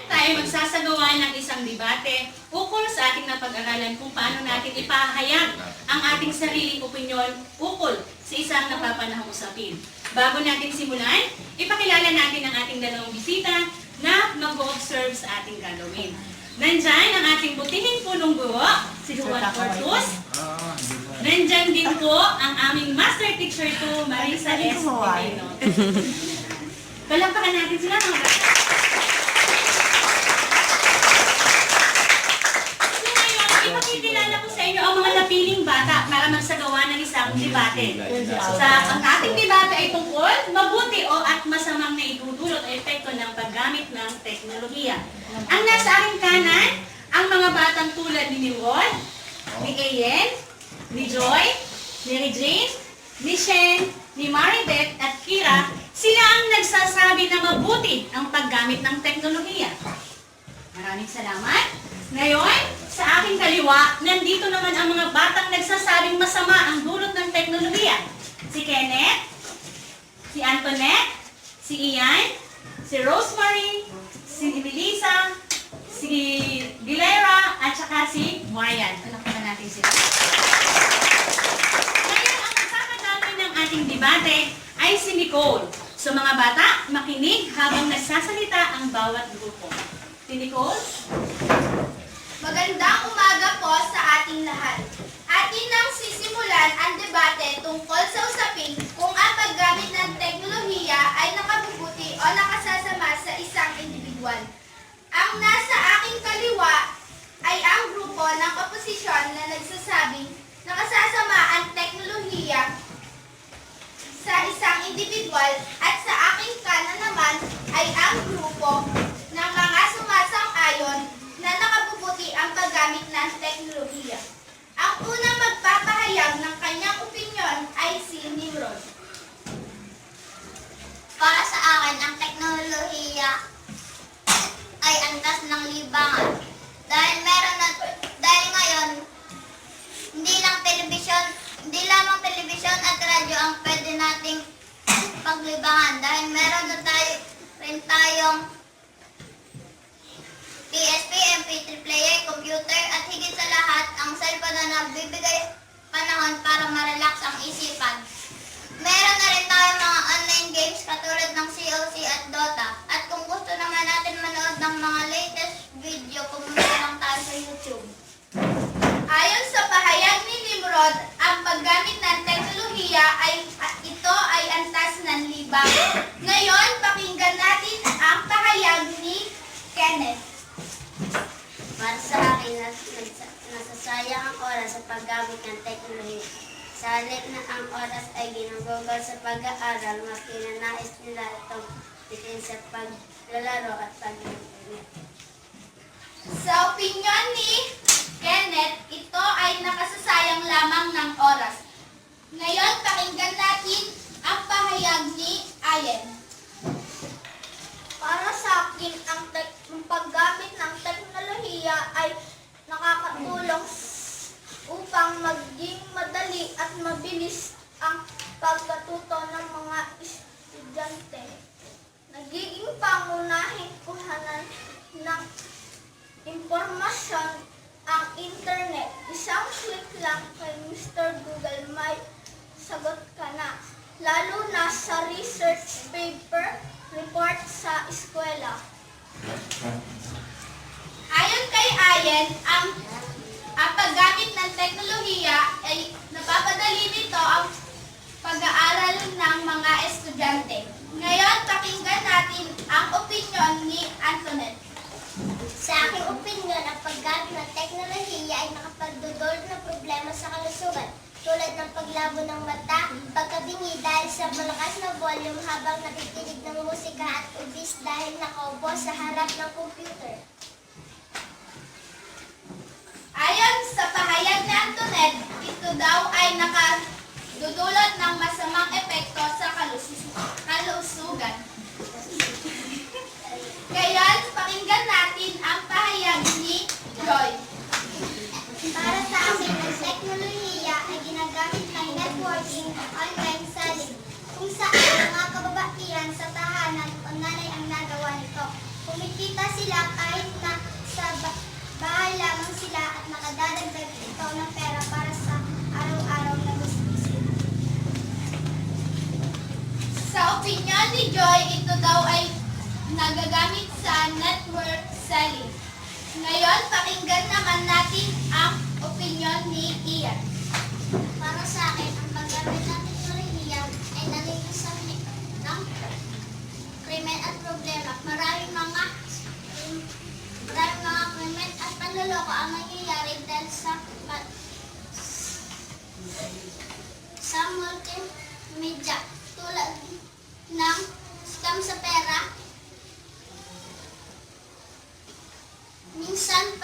Tayo magsasagawa ng isang debate ukol sa ating napag-aralan kung paano natin ipahayag ang ating sariling opinyon ukol sa isang napapanahong usapin. Bago natin simulan, ipakilala natin ang ating dalawang bisita na mag-o-observe sa ating gagawin. Nandyan ang ating butihing punong guro, si Juan Fortus. Nandyan din po ang aming master teacher to, Marisa S. Pino. Palampakan natin sila mga bata. Ipakikilala ko sa inyo ang mga napiling bata para magsagawa ng isang debate. Ang ating debate ay tungkol mabuti o at masamang naidudulot o epekto ng paggamit ng teknolohiya. Ang nasa aking kanan, ang mga batang tulad ni Nimrod, ni Ayen, ni Joy, ni Regine, ni Shen, ni Maribeth at Kira, sila ang nagsasabi na mabuti ang paggamit ng teknolohiya. Maraming salamat. Ngayon, sa aking kaliwa, nandito naman ang mga batang nagsasabing masama ang dulot ng teknolohiya. Si Kenneth, si Antoinette, si Ian, si Rosemary, si Melissa, si Gilera, at saka si Marian. Palakpakan natin sila. Ngayon, ang magkakadaloy ng ating debate ay si Nicole. So mga bata, makinig habang nagsasalita ang bawat grupo. Si Nicole? Magandang umaga po sa ating lahat. Atin nang sisimulan ang debate tungkol sa usapin kung ang paggamit ng teknolohiya ay nakabubuti o nakasasama sa isang individual. Ang nasa aking kaliwa ay ang grupo ng oposisyon na nagsasabing nakasasama ang teknolohiya sa isang individual at sa aking kanan naman ay ang grupo ng mga sumasang-ayon na nakabubuti ang paggamit ng teknolohiya. Ang unang magpapahayag ng kanyang opinyon ay si Nimrod. Para sa akin, ang teknolohiya ay antas ng libangan. Dahil ngayon, hindi lamang telebisyon at radyo ang pwede nating paglibangan. Dahil meron na rin tayong PSP, MP3 player, computer, at higit sa lahat, ang cellphone na nagbibigay panahon para ma-relax ang isipan. Meron na rin tayo mga online games katulad ng COC at Dota. At kung gusto naman natin manood ng mga latest video, pumunta lang tayo sa YouTube. Ayon sa pahayag ni Nimrod, ang paggamit ng teknolohiya ito ay antas ng libangan. Ngayon, pakinggan natin ang pahayag ni Kenneth. Para sa akin, nasasayang ang oras sa paggamit ng teknolohiya. Sa halip na ang oras ay ginugugol sa pag-aaral, mas kinanais nila itong bitin sa paglalaro at pag-internet. Sa opinyon ni Kenneth, ito ay nakasasayang lamang ng oras. Ngayon, pakinggan natin ang pahayag ni Ayen. Para sa akin, ang paggamit ng teknolohiya ay nakakatulong upang maging madali at mabilis ang pagkatuto ng mga estudyante. Nagiging pangunahing kuhanan ng impormasyon ang internet. Isang click lang kay Mr. Google, may sagot ka na. Lalo na sa research paper, report sa eskwela. Ayon kay Ayen, ang paggamit ng teknolohiya ay napapadali nito ang pag-aaral ng mga estudyante. Ngayon, pakinggan natin ang opinyon ni Antoinette. Sa aking opinyon, ang paggamit ng teknolohiya ay nakapagdudulot ng problema sa kalusugan, tulad ng paglabo ng mata, pagkabingi dahil sa malakas na volume habang nakikinig ng musika at ubis dahil nakaupo sa harap ng computer. Ayon sa pahayag ni Antoinette, ito daw ay nakadudulot ng masamang epekto sa kalusugan. Ngayon, pakinggan natin ang pahayag ni Joy. Para sa akin, ang teknolohiya ay ginagamit ng networking online selling, kung saan mga kababaihan sa tahanan o nanay ang nagawa nito. Kumikita sila kahit na sa bahay lamang sila at nakadadagdag ito ng pera para sa araw-araw na gustusin. Sa opinyon ni Joy, ito daw ay nagagamit sa network selling. Ngayon, pakinggan naman natin ang opinyon ni Ian. Para sa akin, ang paggamit ng teknolohiya ay nagiging sanhi ng krimen at problema. Maraming mga krimen at panloloko ang nangyayari dahil sa multimedia tulad ng scam sa pera, minsan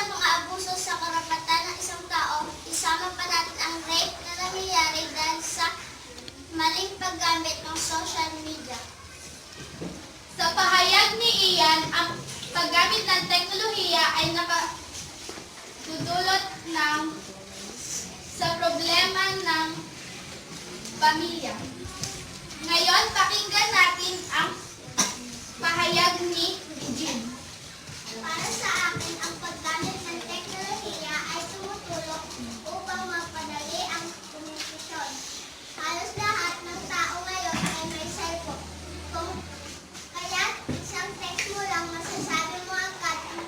pang-aabuso sa karapatan ng isang tao, isama pa natin ang rape na nangyayari dahil sa maling paggamit ng social media. Sa pahayag ni Ian, ang paggamit ng teknolohiya ay nakadudulot sa problema ng pamilya. Ngayon, pakinggan natin ang pahayag ni Regine. Para sa akin, ang paggamit ng teknolohiya ay tumutulong upang magpadali ang komunikasyon. Halos lahat ng tao ngayon ay may cellphone. Kaya isang text mo lang masasabi mo agad ang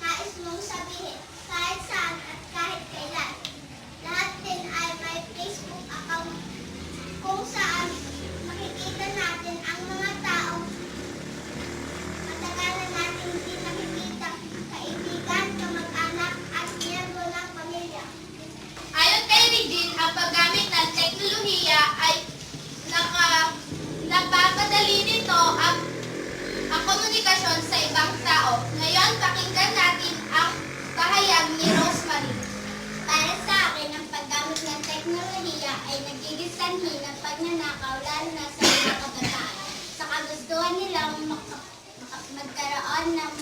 nais mong sabihin kahit saan at kahit kailan. Lahat din ay may Facebook account kung saan makikita natin ang mga tao matagal na natin hindi nakikita, kaibigan, kamag-anak at miyembro ng pamilya. Ayon kay Regine, ang paggamit ng teknolohiya ay napapadali nito ang komunikasyon sa ibang tao. Ngayon, pakinggan natin ang pahayag ni Rosemary. Para sa akin, ang paggamit ng teknolohiya ay nagiging sanhi ng pagnanakaw lalo na sa mga kabataan. Sa kagustuhan nilang magkaroon ng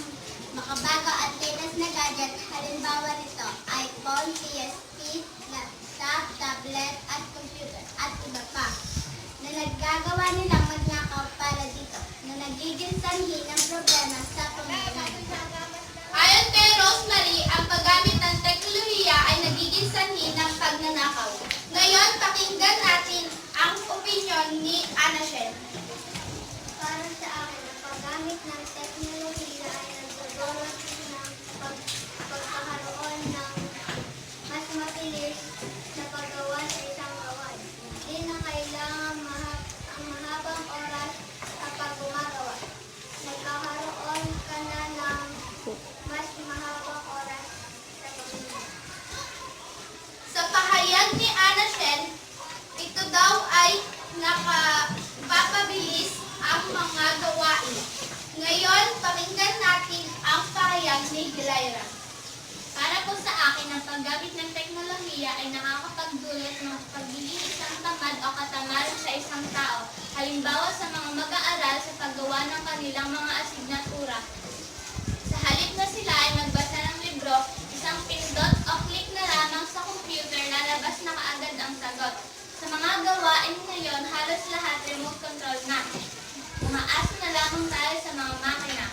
makabago at latest na gadget, halimbawa nito, iPhone, PSP, laptop, tablet, at computer, at iba pa, na naggagawa nilang magnakaw para dito, na nagiging sanhi ng problema sa komunidad. Ayon kay Rosemary, ang paggamit ng teknolohiya ay nagiging sanhi ng pagnanakaw. Ngayon, pakinggan natin ang opinyon ni Ana Shell. Para sa akin, ang paggamit ng teknolohiya ay nagdudulot ng pagkakaroon ng mas mabilis na paggawa sa isang gawain. Hindi na kailangan ang mahabang oras kapag gumagawa. Nagkakaroon ka na ng mas mahabang oras sa paggawa. Sa pahayag ni Ana Shell, ito daw ay nakapapabilis ang mga gawain. Ngayon, pakinggan natin ang pahayag ni Hilaira. Para po sa akin, ang paggamit ng teknolohiya ay nakakapagdulot ng pagbili isang tamad o katamaran sa isang tao. Halimbawa sa mga mag-aaral sa paggawa ng kanilang mga asignatura. Sa halip na sila ay magbasa ng libro, isang pindot o click na lamang sa computer, lalabas na kaagad ang sagot. Sa mga gawain ngayon, halos lahat remote control na. Umaasa na lamang tayo sa mga makina.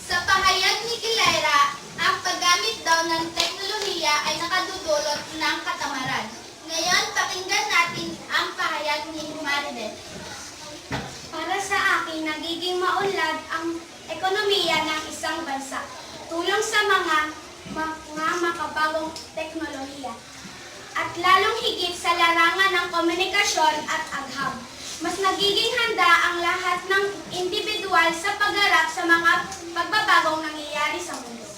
Sa pahayag ni Hilaira, ang paggamit daw ng teknolohiya ay nakadudulot ng katamaran. Ngayon, pakinggan natin ang pahayag ni Maridel. Para sa akin, nagiging maunlad ang ekonomiya ng isang bansa. Tulong sa mga makabagong teknolohiya. At lalong higit sa larangan ng komunikasyon at agham. Mas nagiging handa ang lahat ng individual sa pagharap sa mga pagbabagong nangyayari sa mundo.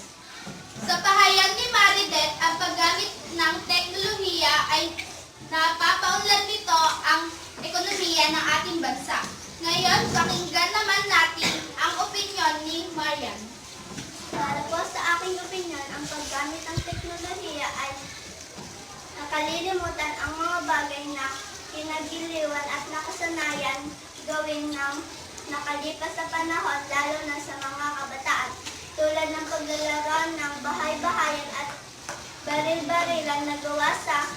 Sa pahayag ni Maridel, ang paggamit ng teknolohiya ay napapaunlad nito ang ekonomiya ng ating bansa. Ngayon, pakinggan naman natin ang opinyon ni Marian. Para po sa aking opinyon, ang paggamit ng teknolohiya ay nakalilimutan ang mga bagay na kinagiliwan at nakasanayan gawin ng nakalipas sa panahon, lalo na sa mga kabataan, tulad ng paglalaro ng bahay-bahayan at baril-barilan na gawa sa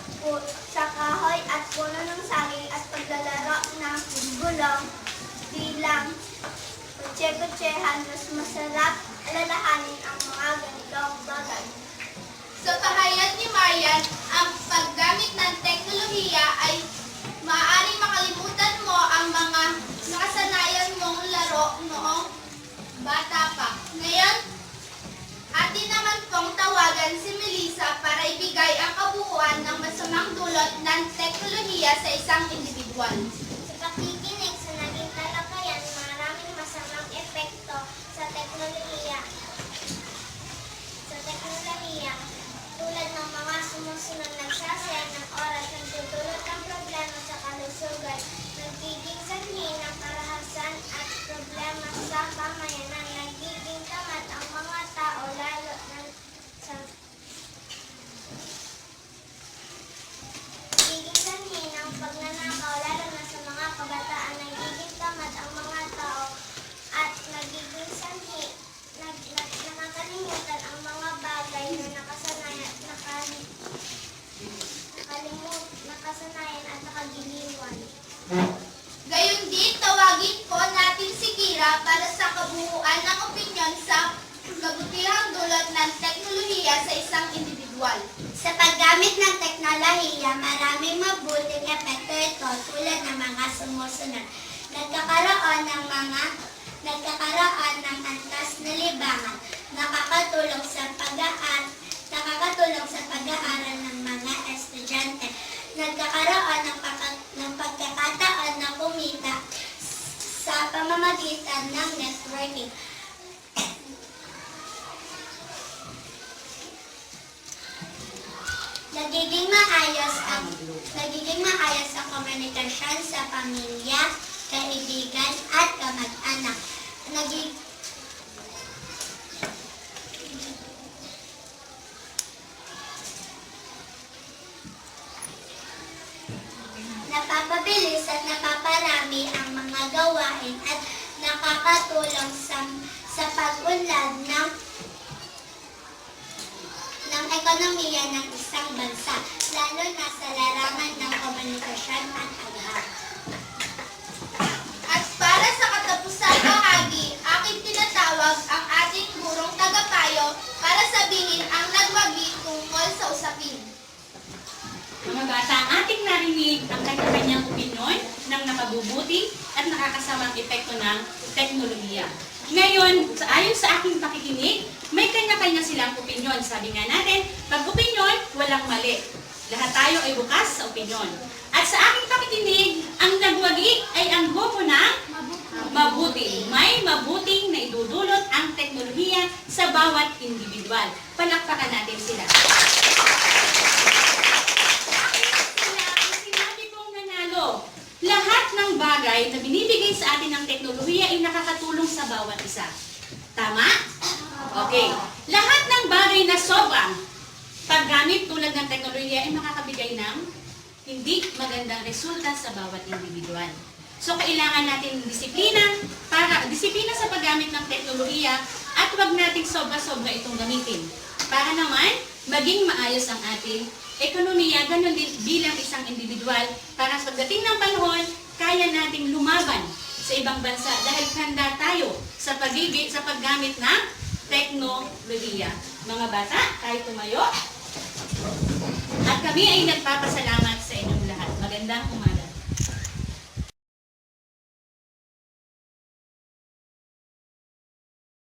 kahoy at puno ng saging at paglalaro ng gulong bilang tse-tsehan, mas masarap alalahanin ang mga ganitong bagay. Sa pahayag ni Marian, ang paggamit ng teknolohiya ay maaaring makalimutan mo ang mga nakasanayan mong laro noong bata pa. Ngayon, atin naman pong tawagan si Melissa para ibigay ang kabuuan ng masamang dulot ng teknolohiya sa isang individual. Sa pakikinig sa naging talakayan, maraming masamang epekto sa teknolohiya. Tulad ng mga sumusunod nagsasayang ng oras, nagdudulot ng problema sa kalusugan, nagiging sanhi ng karahasan at problema sa pamayanan, nagiging tamad ang mga tao lalo na sa nagiging sanhi ng pagnanakaw lalo na sa mga kabataan, nagiging tamad ang mga tao at nagiging sanhi nakakalimutan ang mga bagay na nakasanayan at nakagiliwan. Gayon din, tawagin po natin si Kira para sa kabuuan ng opinyon sa kabutihang dulot ng teknolohiya sa isang individual. Sa paggamit ng teknolohiya, maraming mabuting epekto ito tulad ng mga sumusunod. Nagkakaroon ng antas na libangan, nakakatulong sa pag-aaral ng mga estudyante, nagkakaroon ng pagkakataon na kumita sa pamamagitan ng networking. Nagiging maayos ang komunikasyon sa pamilya, kaibigan at kamag-anak. Napapabilis at napaparami ang mga gawain at nakakatulong sa pag-unlad ng ekonomiya ng isang bansa, lalo na sa larangan ng komunikasyon at agha. At para sa katapusang bahagi, aking tinatawag ang ating gurong tagapayo para sabihin ang nagwagi tungkol sa usapin. Mga bata, ating narinig ang kanya-kanyang opinyon ng nakabubuti at nakakasamang epekto ng teknolohiya. Ngayon, ayon sa aking pakikinig, may kanya-kanya silang opinyon. Sabi nga natin, pag opinyon, walang mali. Lahat tayo ay bukas sa opinyon. At sa aking pakikinig, ang nagwagi ay ang grupo ng mabuti. May mabuting na idudulot ang teknolohiya sa bawat individual. Palakpakan natin sila. Sinabi kong nanalo. Lahat ng bagay na binibigay sa atin ng teknolohiya ay nakakatulong sa bawat isa. Tama? Okay. Lahat ng bagay na sobrang paggamit tulad ng teknolohiya ay makakabigay ng hindi magandang resulta sa bawat individual. So, kailangan natin disiplina sa paggamit ng teknolohiya at huwag nating sobra-sobra itong gamitin. Para naman, maging maayos ang ating ekonomiya, ganun din bilang isang individual para sa pagdating ng panahon, kaya nating lumaban sa ibang bansa dahil handa tayo sa paggamit ng teknolohiya. Mga bata, tayo tumayo. At kami ay nagpapasalamat